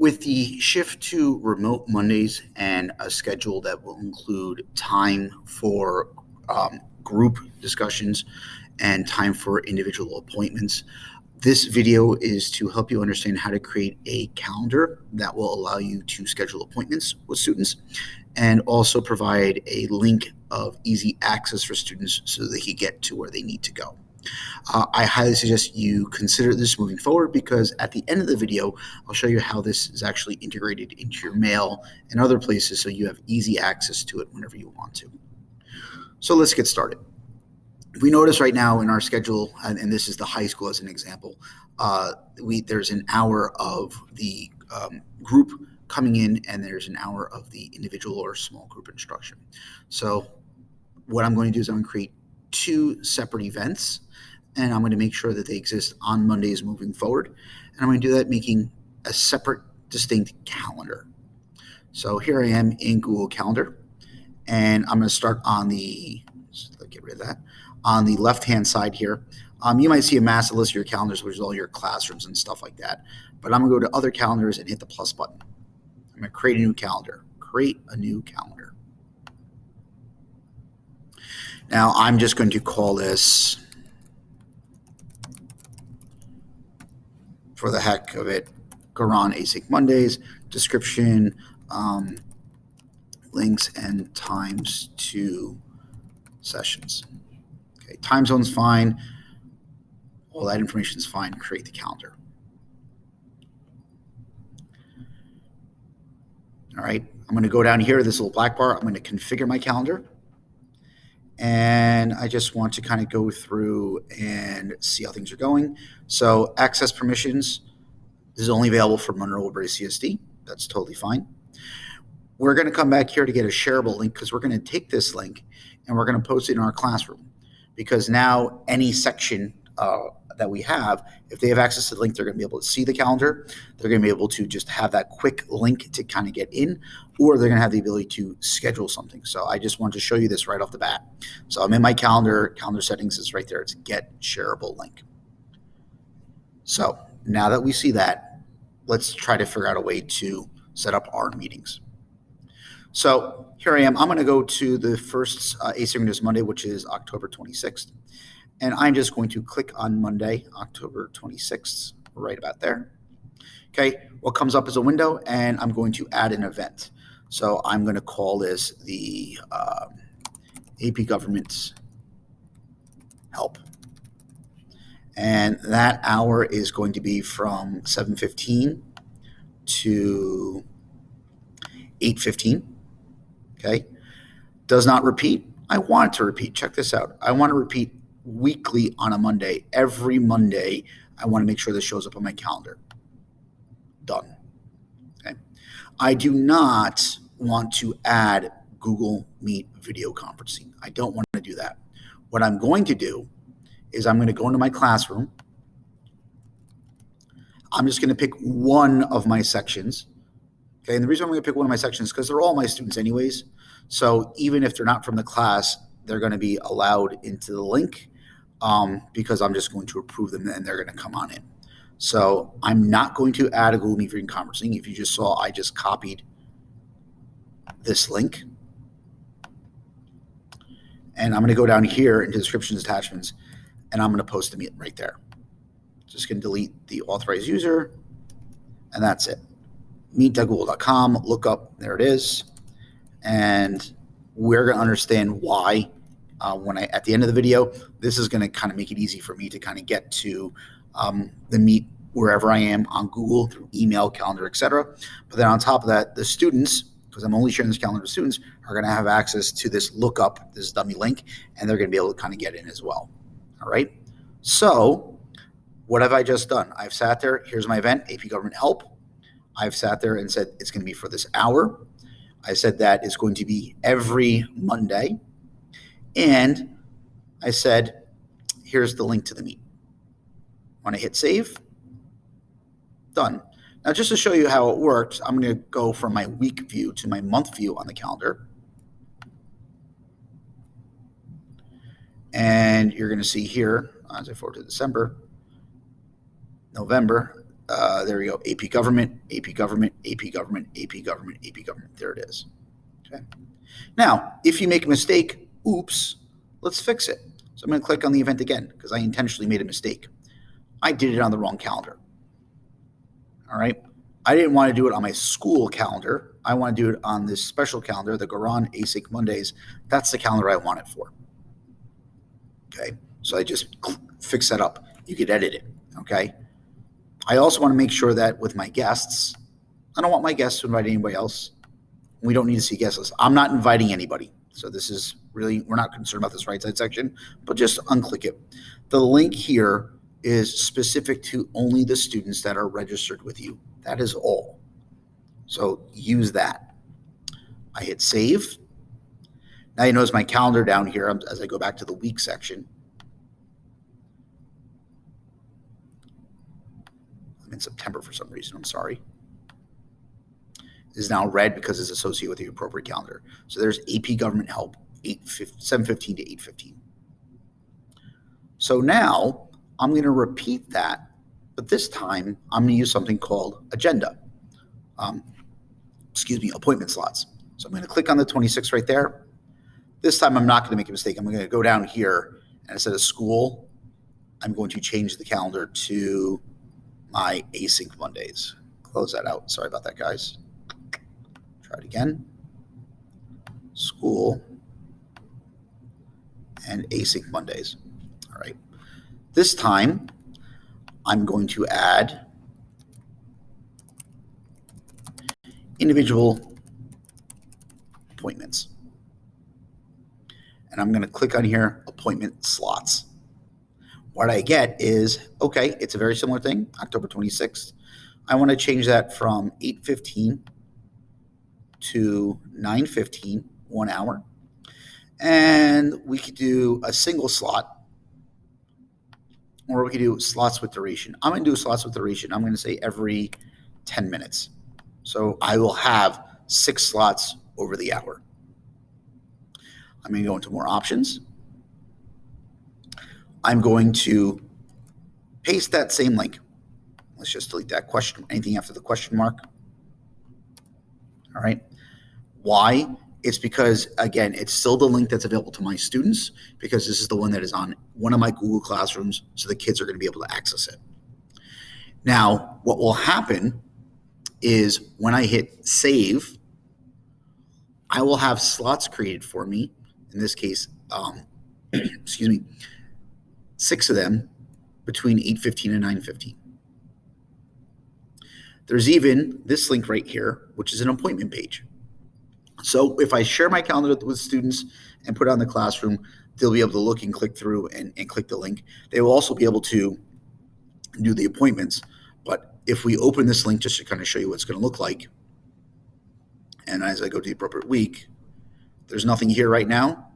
With the shift to remote Mondays and a schedule that will include time for group discussions and time for individual appointments, this video is to help you understand how to create a calendar that will allow you to schedule appointments with students and also provide a link of easy access for students so they can get to where they need to go. I highly suggest you consider this moving forward because at the end of the video, I'll show you how this is actually integrated into your mail and other places so you have easy access to it whenever you want to. So let's get started. If we notice right now in our schedule, and this is the high school as an example, there's an hour of the group coming in and there's an hour of the individual or small group instruction. So what I'm going to do is I'm going to create two separate events, and I'm going to make sure that they exist on Mondays moving forward. And I'm going to do that making a separate, distinct calendar. So here I am in Google Calendar, and I'm going to start on the, get rid of that, on the left-hand side here. You might see a massive list of your calendars, which is all your classrooms and stuff like that. But I'm going to go to other calendars and hit the plus button. I'm going to create a new calendar. Create a new calendar. Now I'm just going to call this, for the heck of it, Quran Async Mondays, description, links and times to sessions. Okay, time zone's fine. All that information is fine. Create the calendar. All right, I'm going to go down here to this little black bar. I'm going to configure my calendar. And I just want to kind of go through and see how things are going. So access permissions, this is only available for Monroe Woodbury CSD. That's totally fine. We're going to come back here to get a shareable link because we're going to take this link and we're going to post it in our classroom, because now any section that we have, if they have access to the link, they're going to be able to see the calendar. They're going to be able to just have that quick link to kind of get in, or they're going to have the ability to schedule something. So I just want to show you this right off the bat. So I'm in my calendar settings is right there. It's get shareable link. So now that we see that, let's try to figure out a way to set up our meetings. So here I am. I'm going to go to the first Asynchronous Monday, which is October 26th. And I'm just going to click on Monday, October 26th, right about there. Okay, what comes up is a window, and I'm going to add an event. So I'm going to call this the AP Government Help. And that hour is going to be from 7:15 to 8:15. Okay, does not repeat. I want it to repeat. Check this out. I want to repeat weekly on a Monday. Every Monday, I want to make sure this shows up on my calendar. Done. Okay. I do not want to add Google Meet video conferencing. I don't want to do that. What I'm going to do is I'm going to go into my classroom. I'm just going to pick one of my sections. Okay, and the reason I'm going to pick one of my sections is because they're all my students anyways. So even if they're not from the class, they're going to be allowed into the link because I'm just going to approve them and they're going to come on in. So I'm not going to add a Google Meet video conferencing. If you just saw, I just copied this link. And I'm going to go down here into descriptions, attachments, and I'm going to post the meet right there. Just going to delete the authorized user, and that's it. Meet.google.com, look up, there it is. And we're going to understand why at the end of the video. This is going to kind of make it easy for me to kind of get to the Meet wherever I am on Google through email, calendar, etc. But then on top of that, the students, because I'm only sharing this calendar with students, are going to have access to this lookup, this dummy link, and they're going to be able to kind of get in as well. All right. So what have I just done? I've sat there. Here's my event, AP Government Help. I've sat there and said it's going to be for this hour. I said that it's going to be every Monday. And I said, here's the link to the Meet. When I hit save, done. Now, just to show you how it works, I'm going to go from my week view to my month view on the calendar. And you're going to see here, as I forward to December, November, There we go. AP Government, AP Government, AP Government, AP Government, AP Government. There it is. Okay. Now, if you make a mistake, oops, let's fix it. So I'm going to click on the event again because I intentionally made a mistake. I did it on the wrong calendar. All right. I didn't want to do it on my school calendar. I want to do it on this special calendar, the Garan Async Mondays. That's the calendar I want it for. Okay. So I just fix that up. You could edit it. Okay. I also want to make sure that with my guests, I don't want my guests to invite anybody else. We don't need to see guest lists. I'm not inviting anybody. So this is really, we're not concerned about this right side section, but just unclick it. The link here is specific to only the students that are registered with you. That is all. So use that. I hit save. Now you notice my calendar down here as I go back to the week section. I'm in September for some reason, I'm sorry. Is now red because it's associated with the appropriate calendar. So there's AP Government Help, 7:15 to 8:15. So now I'm going to repeat that, but this time I'm going to use something called agenda. Appointment slots. So I'm going to click on the 26 right there. This time I'm not going to make a mistake. I'm going to go down here, and instead of school, I'm going to change the calendar to my Async Mondays. Close that out. Sorry about that, guys. Try it again. School and Async Mondays. All right. This time, I'm going to add individual appointments. And I'm going to click on here, appointment slots. What I get is, okay, it's a very similar thing, October 26th. I want to change that from 8:15 to 9:15, 1 hour. And we could do a single slot, or we could do slots with duration. I'm going to do slots with duration. I'm going to say every 10 minutes. So I will have 6 slots over the hour. I'm going to go into more options. I'm going to paste that same link. Let's just delete that question, anything after the question mark. All right. Why? It's because, again, it's still the link that's available to my students because this is the one that is on one of my Google Classrooms, so the kids are going to be able to access it. Now, what will happen is when I hit save, I will have slots created for me. In this case, 6 of them between 8:15 and 9:15. There's even this link right here, which is an appointment page. So if I share my calendar with students and put it on the classroom, they'll be able to look and click through and click the link. They will also be able to do the appointments. But if we open this link just to kind of show you what it's going to look like, and as I go to the appropriate week, there's nothing here right now.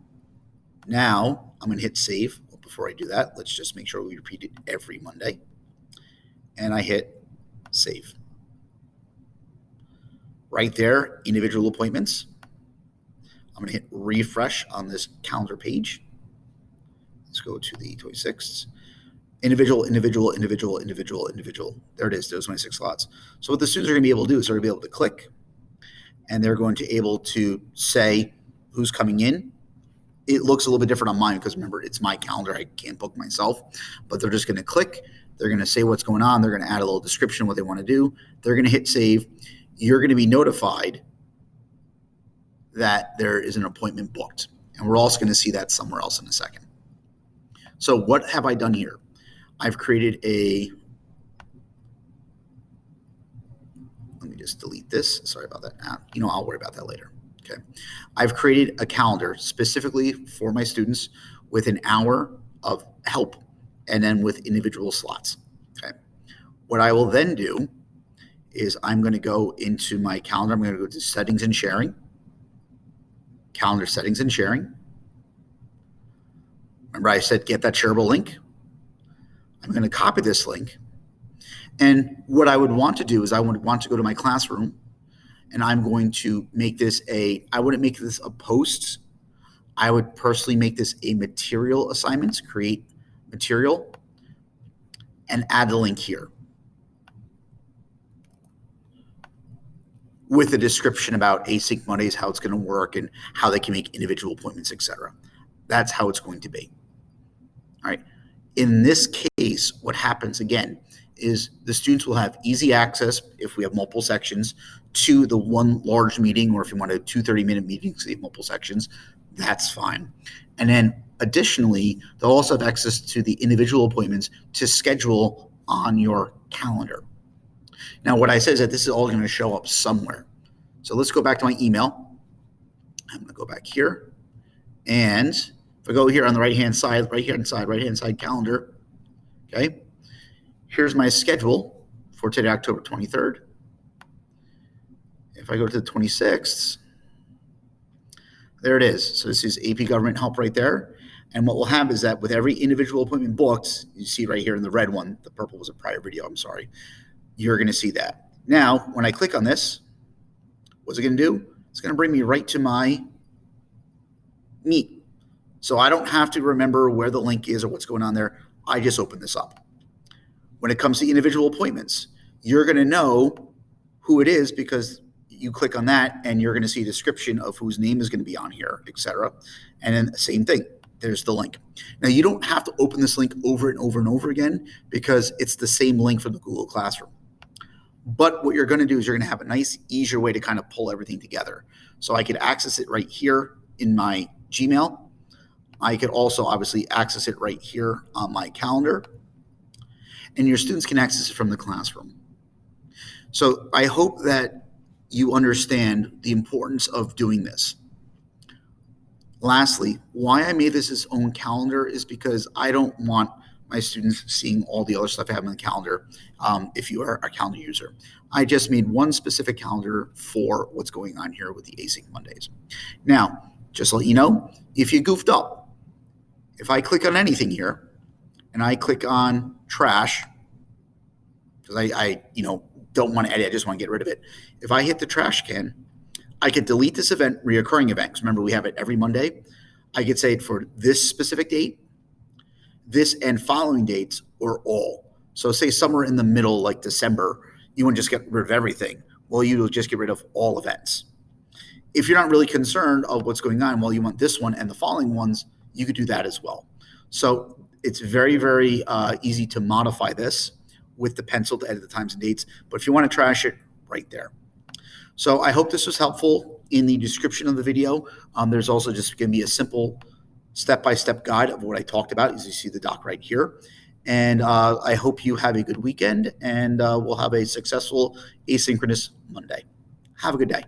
Now I'm going to hit save. Well, before I do that, let's just make sure we repeat it every Monday. And I hit save. Right there, individual appointments. I'm going to hit refresh on this calendar page. Let's go to the 26th. Individual. There it is. There's my 6 slots. So what the students are going to be able to do is they're going to be able to click, and they're going to be able to say who's coming in. It looks a little bit different on mine because, remember, it's my calendar. I can't book myself. But they're just going to click. They're going to say what's going on. They're going to add a little description of what they want to do. They're going to hit save. You're going to be notified that there is an appointment booked. And we're also going to see that somewhere else in a second. So what have I done here? I've created let me just delete this. Sorry about that. I'll worry about that later. Okay. I've created a calendar specifically for my students with an hour of help and then with individual slots. Okay. What I will then do is I'm going to go into my calendar. I'm going to go to settings and sharing. Calendar settings and sharing. Remember I said get that shareable link? I'm going to copy this link. And what I would want to do is I would want to go to my classroom, and I'm going to make this I wouldn't make this a post. I would personally make this a material assignment, create material, and add the link here. with a description about Async Mondays, how it's going to work and how they can make individual appointments, etc. That's how it's going to be. All right. In this case, what happens again is the students will have easy access, if we have multiple sections, to the one large meeting, or if you want to do 2 30-minute meetings, so you have multiple sections, that's fine. And then additionally, they'll also have access to the individual appointments to schedule on your calendar. Now, what I said is that this is all going to show up somewhere. So let's go back to my email. I'm going to go back here. And if I go here on the right-hand side calendar, okay, here's my schedule for today, October 23rd. If I go to the 26th, there it is. So this is AP Government Help right there. And what we'll have is that with every individual appointment booked, you see right here in the red one, the purple was a prior video, I'm sorry, you're going to see that. Now, when I click on this, what's it going to do? It's going to bring me right to my Meet. So I don't have to remember where the link is or what's going on there. I just open this up. When it comes to individual appointments, you're going to know who it is because you click on that and you're going to see a description of whose name is going to be on here, etc. And then the same thing. There's the link. Now, you don't have to open this link over and over and over again because it's the same link from the Google Classroom. But what you're going to do is you're going to have a nice, easier way to kind of pull everything together. So I could access it right here in my Gmail. I could also obviously access it right here on my calendar. And your students can access it from the classroom. So I hope that you understand the importance of doing this. Lastly, why I made this its own calendar is because I don't want my students seeing all the other stuff I have on the calendar if you are a calendar user. I just made one specific calendar for what's going on here with the Async Mondays. Now, just to let you know, if you goofed up, if I click on anything here and I click on trash, because I don't want to edit, I just want to get rid of it. If I hit the trash can, I could delete this event, reoccurring event, because remember we have it every Monday. I could say it for this specific date, this and following dates, or all. So say somewhere in the middle, like December, you want to just get rid of everything. Well, you will just get rid of all events. If you're not really concerned of what's going on, well, you want this one and the following ones, you could do that as well. So it's very, very easy to modify this with the pencil to edit the times and dates. But if you want to trash it, right there. So I hope this was helpful. In the description of the video, there's also just going to be a simple step-by-step guide of what I talked about, as you see the doc right here. And I hope you have a good weekend, and we'll have a successful Asynchronous Monday. Have a good day.